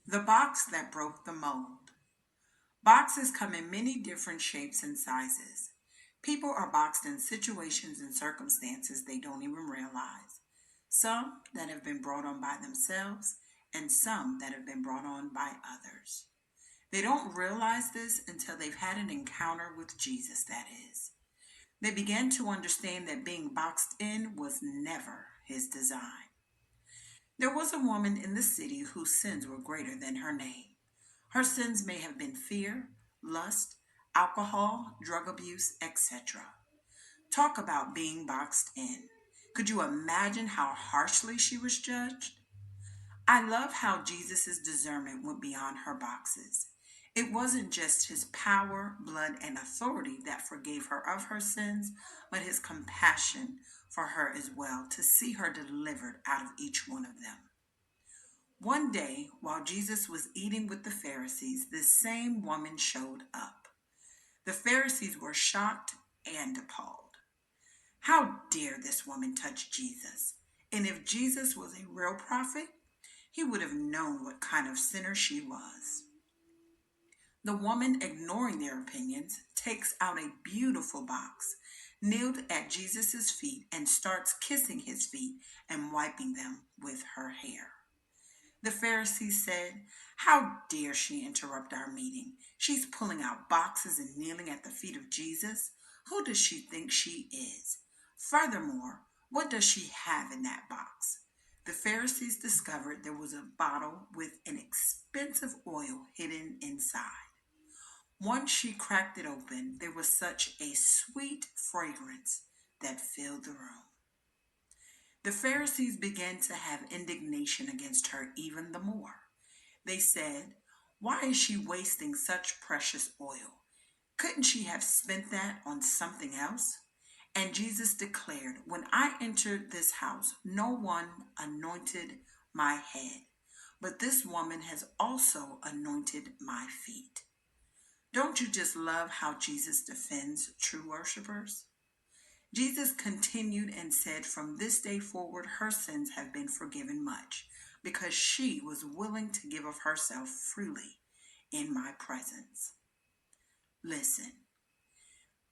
The box that broke the mold. Boxes come in many different shapes and sizes. People are boxed in situations and circumstances they don't even realize. Some that have been brought on by themselves, and some that have been brought on by others. They don't realize this until they've had an encounter with Jesus, that is. They begin to understand that being boxed in was never his design. There was a woman in the city whose sins were greater than her name. Her sins may have been fear, lust, alcohol, drug abuse, etc. Talk about being boxed in. Could you imagine how harshly she was judged? I love how Jesus' discernment went beyond her boxes. It wasn't just his power, blood, and authority that forgave her of her sins, but his compassion for her as well, to see her delivered out of each one of them. One day, while Jesus was eating with the Pharisees, this same woman showed up. The Pharisees were shocked and appalled. How dare this woman touch Jesus? And if Jesus was a real prophet, he would have known what kind of sinner she was. The woman, ignoring their opinions, takes out a beautiful box, kneeled at Jesus' feet, and starts kissing his feet and wiping them with her hair. The Pharisees said, "How dare she interrupt our meeting? She's pulling out boxes and kneeling at the feet of Jesus. Who does she think she is? Furthermore, what does she have in that box?" The Pharisees discovered there was a bottle with an expensive oil hidden inside. Once she cracked it open, there was such a sweet fragrance that filled the room. The Pharisees began to have indignation against her even the more. They said, "Why is she wasting such precious oil? Couldn't she have spent that on something else?" And Jesus declared, "When I entered this house, no one anointed my head, but this woman has also anointed my feet." Don't you just love how Jesus defends true worshipers? Jesus continued and said, "From this day forward, her sins have been forgiven much, because she was willing to give of herself freely in my presence." Listen,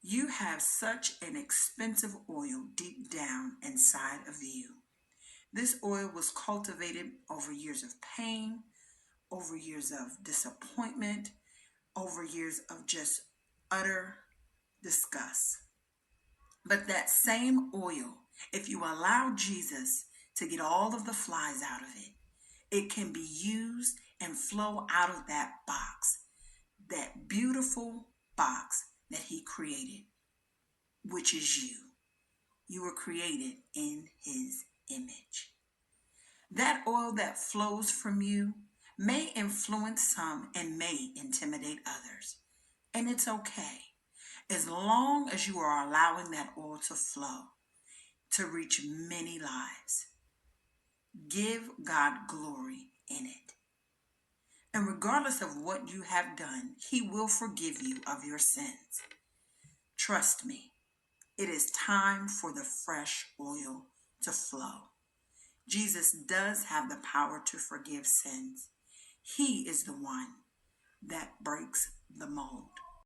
you have such an expensive oil deep down inside of you. This oil was cultivated over years of pain, over years of disappointment, over years of just utter disgust. But that same oil, if you allow Jesus to get all of the flies out of it, it can be used and flow out of that box, that beautiful box that he created, which is you. You were created in his image. That oil that flows from you may influence some and may intimidate others. And it's okay, as long as you are allowing that oil to flow to reach many lives. Give God glory in it. And regardless of what you have done, he will forgive you of your sins. Trust me, it is time for the fresh oil to flow. Jesus does have the power to forgive sins. He is the one that breaks the mold.